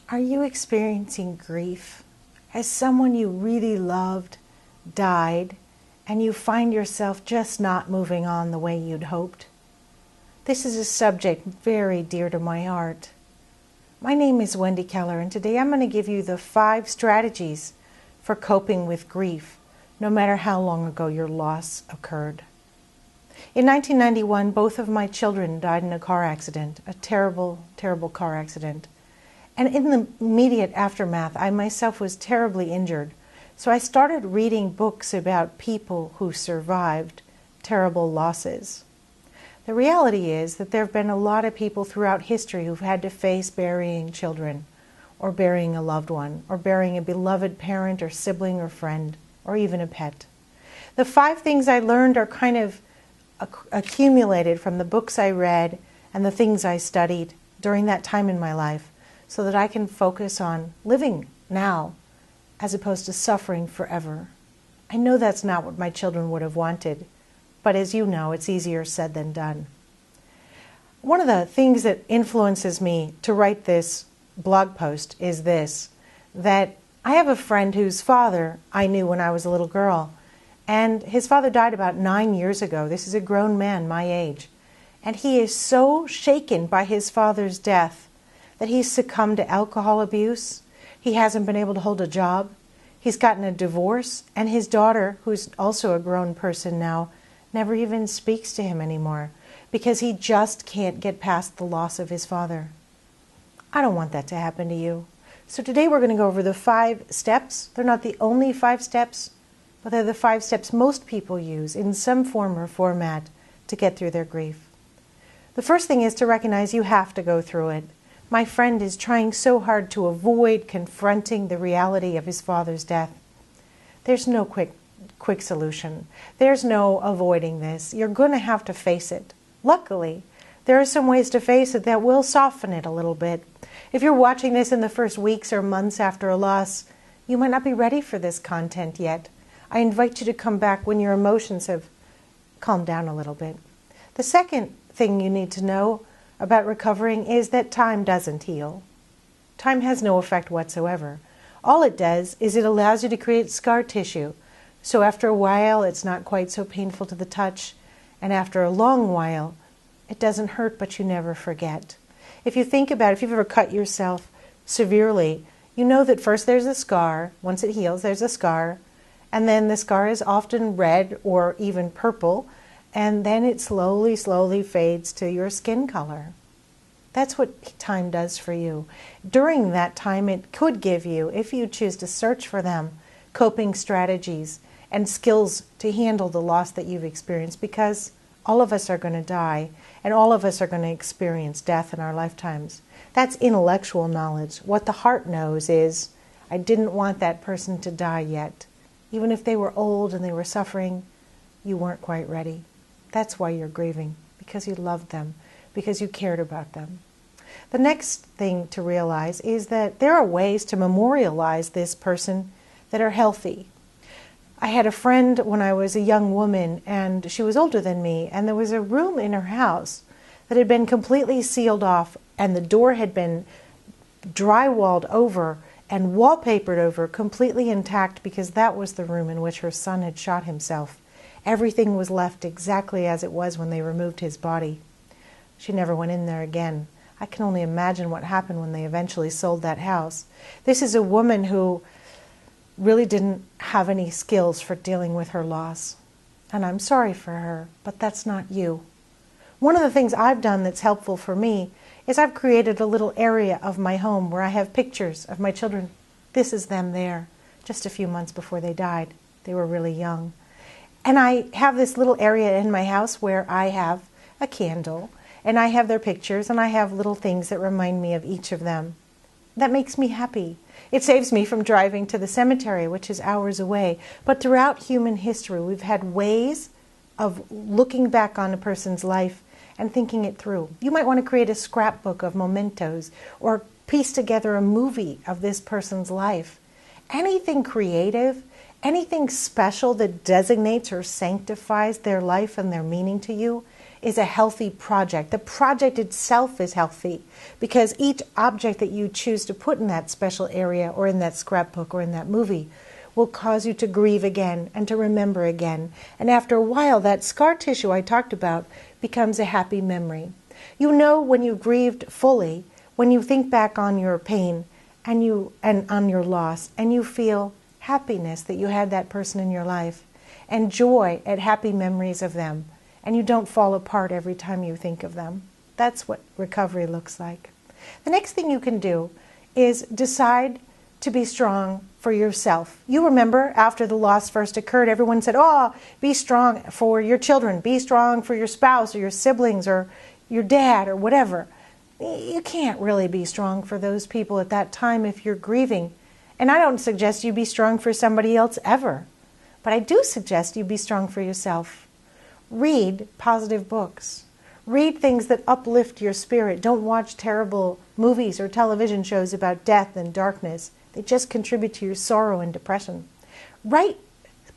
Are you experiencing grief? Has someone you really loved died and you find yourself just not moving on the way you'd hoped? This is a subject very dear to my heart. My name is Wendy Keller, and today I'm going to give you the 5 strategies for coping with grief, no matter how long ago your loss occurred. In 1991, both of my children died in a car accident, a terrible, terrible car accident. And in the immediate aftermath, I myself was terribly injured. So I started reading books about people who survived terrible losses. The reality is that there have been a lot of people throughout history who've had to face burying children, or burying a loved one, or burying a beloved parent or sibling or friend, or even a pet. The 5 things I learned are kind of accumulated from the books I read and the things I studied during that time in my life, so that I can focus on living now as opposed to suffering forever. I know that's not what my children would have wanted, but as you know, it's easier said than done. One of the things that influences me to write this blog post is this, that I have a friend whose father I knew when I was a little girl, and his father died about 9 years ago. This is a grown man my age, and he is so shaken by his father's death that he's succumbed to alcohol abuse. He hasn't been able to hold a job. He's gotten a divorce, and his daughter, who's also a grown person now, never even speaks to him anymore because he just can't get past the loss of his father. I don't want that to happen to you. So today we're going to go over the 5 steps. They're not the only 5 steps, but they're the 5 steps most people use in some form or format to get through their grief. The first thing is to recognize you have to go through it. My friend is trying so hard to avoid confronting the reality of his father's death. There's no quick solution. There's no avoiding this. You're going to have to face it. Luckily, there are some ways to face it that will soften it a little bit. If you're watching this in the first weeks or months after a loss, you might not be ready for this content yet. I invite you to come back when your emotions have calmed down a little bit. The second thing you need to know about recovering is that time doesn't heal. Time has no effect whatsoever. All it does is it allows you to create scar tissue. So after a while, it's not quite so painful to the touch. And after a long while, it doesn't hurt, but you never forget. If you think about it, if you've ever cut yourself severely, you know that first there's a scar. Once it heals, there's a scar. And then the scar is often red or even purple. And then it slowly, slowly fades to your skin color. That's what time does for you. During that time, it could give you, if you choose to search for them, coping strategies and skills to handle the loss that you've experienced, because all of us are going to die, and all of us are going to experience death in our lifetimes. That's intellectual knowledge. What the heart knows is, I didn't want that person to die yet. Even if they were old and they were suffering, you weren't quite ready. That's why you're grieving, because you loved them, because you cared about them. The next thing to realize is that there are ways to memorialize this person that are healthy. I had a friend when I was a young woman, and she was older than me, and there was a room in her house that had been completely sealed off, and the door had been drywalled over and wallpapered over, completely intact, because that was the room in which her son had shot himself. Everything was left exactly as it was when they removed his body. She never went in there again. I can only imagine what happened when they eventually sold that house. This is a woman who really didn't have any skills for dealing with her loss. And I'm sorry for her, but that's not you. One of the things I've done that's helpful for me is I've created a little area of my home where I have pictures of my children. This is them there, just a few months before they died. They were really young. And I have this little area in my house where I have a candle, and I have their pictures, and I have little things that remind me of each of them. That makes me happy. It saves me from driving to the cemetery, which is hours away. But throughout human history, we've had ways of looking back on a person's life and thinking it through. You might want to create a scrapbook of mementos, or piece together a movie of this person's life. Anything creative, anything special that designates or sanctifies their life and their meaning to you is a healthy project. The project itself is healthy because each object that you choose to put in that special area or in that scrapbook or in that movie will cause you to grieve again and to remember again. And after a while, that scar tissue I talked about becomes a happy memory. You know when you grieved fully, when you think back on your pain and on your loss, and you feel happiness that you had that person in your life, and joy at happy memories of them, and you don't fall apart every time you think of them. That's what recovery looks like. The next thing you can do is decide to be strong for yourself. You remember after the loss first occurred, everyone said, oh, be strong for your children, be strong for your spouse or your siblings or your dad or whatever. You can't really be strong for those people at that time if you're grieving. And I don't suggest you be strong for somebody else ever. But I do suggest you be strong for yourself. Read positive books. Read things that uplift your spirit. Don't watch terrible movies or television shows about death and darkness. They just contribute to your sorrow and depression. Write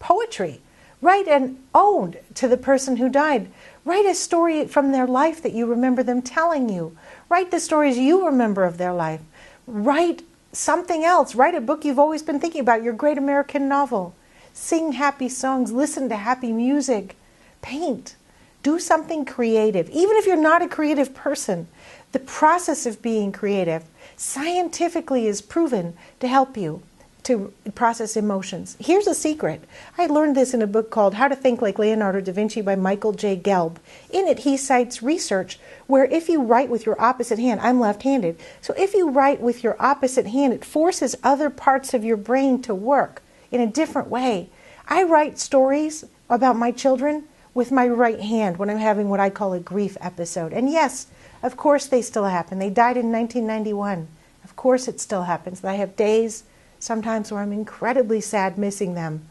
poetry. Write an ode to the person who died. Write a story from their life that you remember them telling you. Write the stories you remember of their life. Write something else. Write a book you've always been thinking about, your great American novel. Sing happy songs. Listen to happy music. Paint. Do something creative. Even if you're not a creative person, the process of being creative scientifically is proven to help you to process emotions. Here's a secret. I learned this in a book called How to Think Like Leonardo da Vinci by Michael J. Gelb. In it, he cites research where if you write with your opposite hand, I'm left-handed, so if you write with your opposite hand, it forces other parts of your brain to work in a different way. I write stories about my children with my right hand when I'm having what I call a grief episode. And yes, of course they still happen. They died in 1991. Of course it still happens. I have days sometimes where I'm incredibly sad missing them.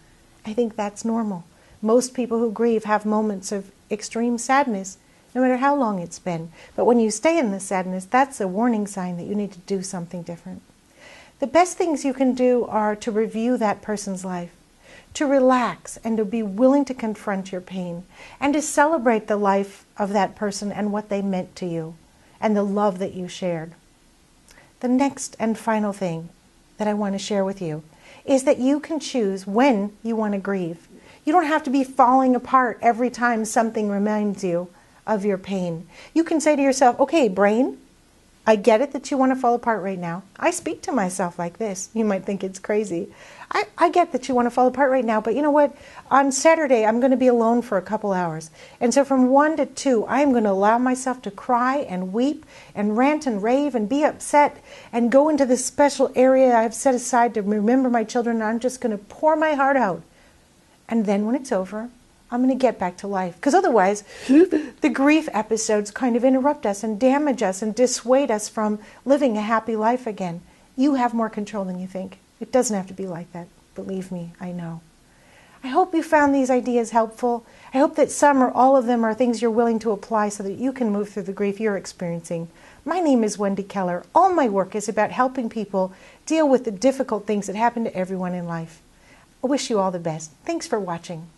I think that's normal. Most people who grieve have moments of extreme sadness, no matter how long it's been. But when you stay in the sadness, that's a warning sign that you need to do something different. The best things you can do are to review that person's life, to relax and to be willing to confront your pain, and to celebrate the life of that person and what they meant to you, and the love that you shared. The next and final thing that I want to share with you is that you can choose when you want to grieve. You don't have to be falling apart every time something reminds you of your pain. You can say to yourself, okay, brain, I get it that you want to fall apart right now. I speak to myself like this. You might think it's crazy. I get that you want to fall apart right now, but you know what? On Saturday, I'm going to be alone for a couple hours. And so from 1 to 2, I'm going to allow myself to cry and weep and rant and rave and be upset and go into this special area I've set aside to remember my children. And I'm just going to pour my heart out. And then when it's over, I'm going to get back to life. Because otherwise, the grief episodes kind of interrupt us and damage us and dissuade us from living a happy life again. You have more control than you think. It doesn't have to be like that. Believe me, I know. I hope you found these ideas helpful. I hope that some or all of them are things you're willing to apply so that you can move through the grief you're experiencing. My name is Wendy Keller. All my work is about helping people deal with the difficult things that happen to everyone in life. I wish you all the best. Thanks for watching.